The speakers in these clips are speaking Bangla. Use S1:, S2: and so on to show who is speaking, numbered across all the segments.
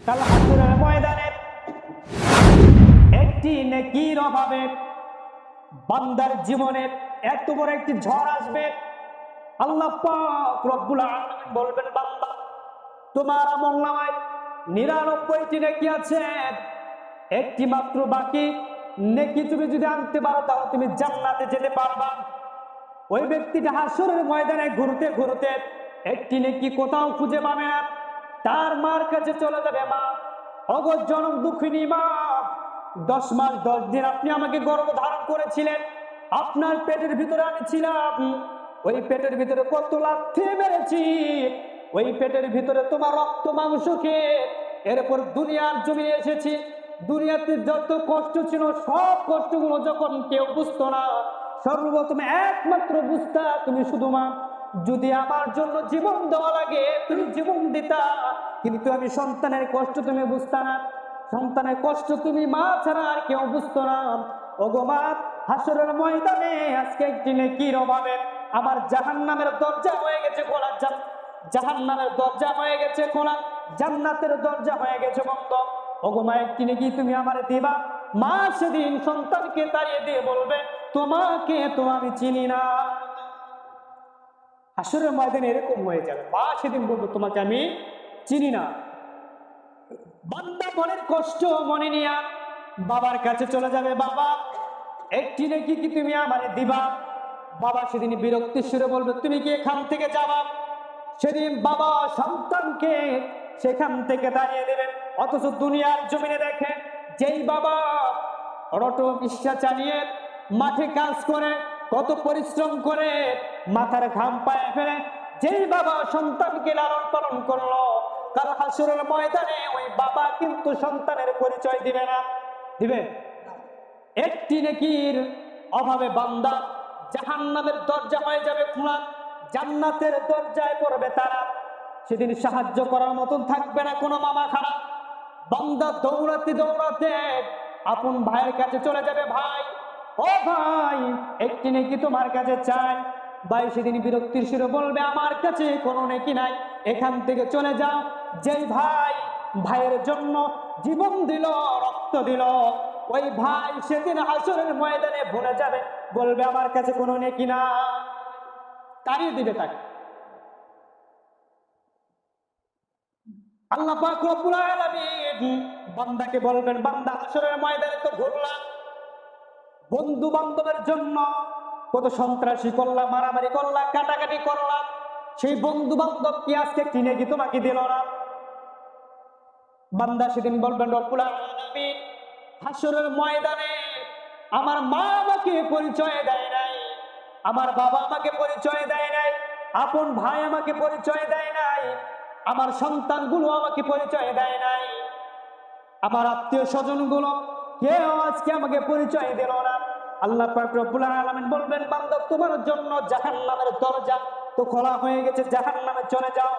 S1: কাল হাসরের ময়দানে একটি নেকির অভাবে বান্দার জীবনে এত বড় একটি ঝড় আসবে। আল্লাহ পাক রব্বুল আলামিন বলবেন, বান্দা তোমার আমলনামায় 99টি নেকি আছে, একটি মাত্র বাকি নেকি তুমি যদি আনতে পারো তাহলে তুমি জান্নাতে যেতে পারবা। ওই ব্যক্তিটা হাসরের ময়দানে ঘুরতে ঘুরতে একটি নেকি কোথাও খুঁজে পাবে না। তার মার কাছে চলে যাবে, মা অগো জনম দুঃখিনী মা, 10 মাস 10 দিন আপনি আমাকে গর্ভ ধারণ করেছিলেন, আপনার পেটের ভিতরে আমি ছিলাম, ওই পেটের ভিতরে কত লাথি মেরেছি, ওই পেটের ভিতরে তোমার রক্ত মাংস খেয়ে এরপর দুনিয়ার জমিনে এসেছি। দুনিয়াতে যত কষ্ট ছিল সব কষ্টগুলো যখন কেউ বুঝতো না, সর্বপ্রথম একমাত্র বুঝতা তুমি শুধু মা। যদি আমার জন্য জীবন দেওয়া লাগে তুমি জীবন দিতা, কিন্তু আমি সন্তানের কষ্ট তুমি বুঝতা না, সন্তানের কষ্ট তুমি মা ছাড়া আর কেউ বুঝতো না। ওগো মা, হাসরের ময়দানে আজকে একটি নেকির অভাবে আমার জাহান্নামের দরজা হয়ে গেছে খোলা, জাহান্নামের দরজা হয়ে গেছে খোলা, জান্নাতের দরজা হয়ে গেছে বন্ধ। ওগো মা, একটি নেকি তুমি আমারে দিবা। মা সেদিন সন্তানকে তাড়িয়ে দিয়ে বলবে, তোমাকে তো আমি চিনি না। হাসরের ময়দানে এরকম হয়ে যাবে, মা সেদিন বলবে তোমাকে আমি চিনি না। বান্দা মনের কষ্ট মনে নিয়ে বাবার কাছে চলে যাবে, বাবা একটি নেকি কি তুমি আমারে দিবা? বাবা সেদিন বিরক্তি সুরে বলবে, তুমি কি এখান থেকে যাবা? সেদিন বাবা সন্তানকে সেখান থেকে দাঁড়িয়ে দেবেন। অথচ দুনিয়ার জমিনে দেখে যেই বাবা অটো রিক্সা চালিয়ে মাঠে কাজ করে কত পরিশ্রম করে মাথার ঘাম পায়ে ফেলে যেই বাবা সন্তানকে লালন পালন করলো, কাল হাসরের ময়দানে ওই বাবা কিন্তু সন্তানের পরিচয় দিবে না। দিবে? একটি নেকির অভাবে বান্দা জাহান্নামের দরজা হয়ে যাবে খোলা, জান্নাতের দরজায় পড়বে তারা। সেদিন সাহায্য করার মতন থাকবে না কোনো মামা খারাপ। বান্দা দৌড়াতে দৌড়াতে আপন ভাইয়ের কাছে চলে যাবে, ভাই ও ভাই একটি নেকি তোমার কাছে চাই। ভাই সেদিন বিরক্তির সুরে বলবে, আমার কাছে কোনো নেকি নাই, এখান থেকে চলে যাও। যেই ভাই ভাইয়ের জন্য জীবন দিল, রক্ত দিল, ওই ভাই সেদিন হাসরের ময়দানে ভুলে যাবে, বলবে আমার কাছে কোনো নেকি না, তাড়িয়ে দিবে তাকে। আল্লাহ পাক রব্বুল আলামিন বান্দাকে বলবেন, বান্দা হাসরের ময়দানে তো ঘুরলাম, বন্ধু বান্ধবের জন্য কত সন্ত্রাসী করলাম, মারামারি করলাম, কাটাকাটি করলাম, সেই বন্ধু বান্ধব কি আজকে কিনে কি তোমাকে দিল না? বান্দা সেদিন বলবেন, রব্বুল আলামিন হাসরের ময়দানে আমার মা আমাকে পরিচয় দেয় নাই, আমার বাবা আমাকে পরিচয় দেয় নাই, আপন ভাই আমাকে পরিচয় দেয় নাই, আমার সন্তানগুলো আমাকে পরিচয় দেয় নাই, আমার আত্মীয় স্বজন গুলো কেউ আজকে আমাকে পরিচয় দিল না। আল্লাহ পাক রব্বুল আলামিন বলবেন, বান্দা তোমার জন্য জাহান্নামের দরজা তো খোলা হয়ে গেছে, জাহান্নামে চলে যাও।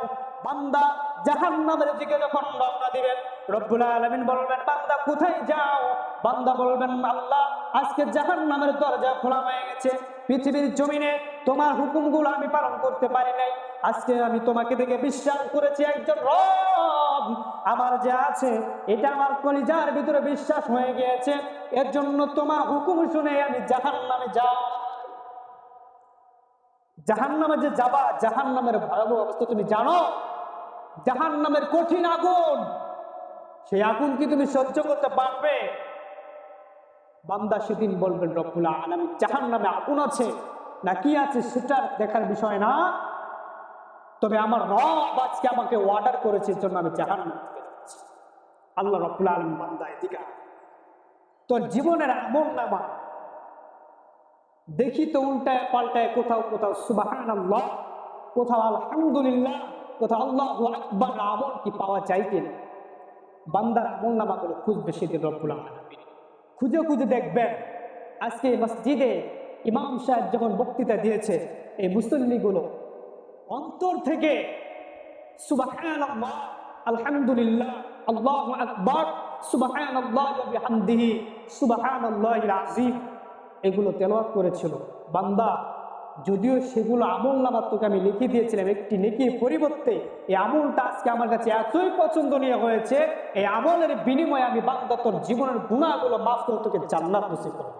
S1: বান্দা জাহান্নামের দিকে যখন রওনা দিবেন, রব্বুল আলামিন বলবেন, বান্দা কোথায় যাও? বান্দা বলবেন, আল্লাহ আজকে জাহান্নামের দরজা খোলা হয়ে গেছে, পৃথিবীর জমিনে তোমার হুকুমগুলো আমি পালন করতে পারি নাই, আজকে আমি তোমাকে দেখে বিশ্বাস করেছি একজন রব আমার যে আছে এটা আমার কলিজার ভিতরে বিশ্বাস হয়ে গিয়েছে, এর জন্য তোমার হুকুম শুনে আমি জাহান্নামে যাই। জাহান্নামে যে যাবা, জাহান্নামের ভয়াবহ অবস্থা তুমি জানো? জাহান্নামের কঠিন আগুন, সেই আগুন কি তুমি সহ্য করতে পারবে? বান্দা সেদিন বলবেন, রব্বুল আলামিন জাহান্নামে আগুন আছে না কি আছে সেটা দেখার বিষয় না, তবে আমার রব আজকে আমাকে অর্ডার করেছে, এর জন্য আমি জাহান্নামে যাচ্ছি। আল্লাহ রব্বুল আলামিন, বান্দা এদিকে তোর জীবনের আমল নামা দেখি তো উল্টায় পাল্টায়, কোথাও কোথাও সুবহানাল্লাহ, কোথাও আলহামদুলিল্লাহ, কোথাও আল্লাহু আকবার আমল কি পাওয়া যায় কিনা? বান্দার আমল নামাগুলো খুঁজবে সেদিন রব্বুল আলামিন, খুঁজে খুঁজে দেখবেন। আজকে মসজিদে ইমাম সাহেব যখন বক্তৃতা দিয়েছে, এই মুসল্লিগুলো অন্তর থেকে সুবহানাল্লাহ, আলহামদুলিল্লাহ, আল্লাহু আকবার, সুবহানাল্লাহ ওয়া বিহামদিহি, সুবহানাল্লাহিল আযীম, এগুলো তেলাওয়াত করেছিল। বান্দা যদিও সেগুলো আমল নামার তোকে আমি লিখে দিয়েছিলাম একটি নেকির পরিবর্তে, এই আমলটা আজকে আমার কাছে এতই পছন্দনীয় হয়েছে, এই আমলের বিনিময়ে আমি বান্দা তোর জীবনের গুনাহগুলো মাফ করে তোকে জান্নাত নসিব করব।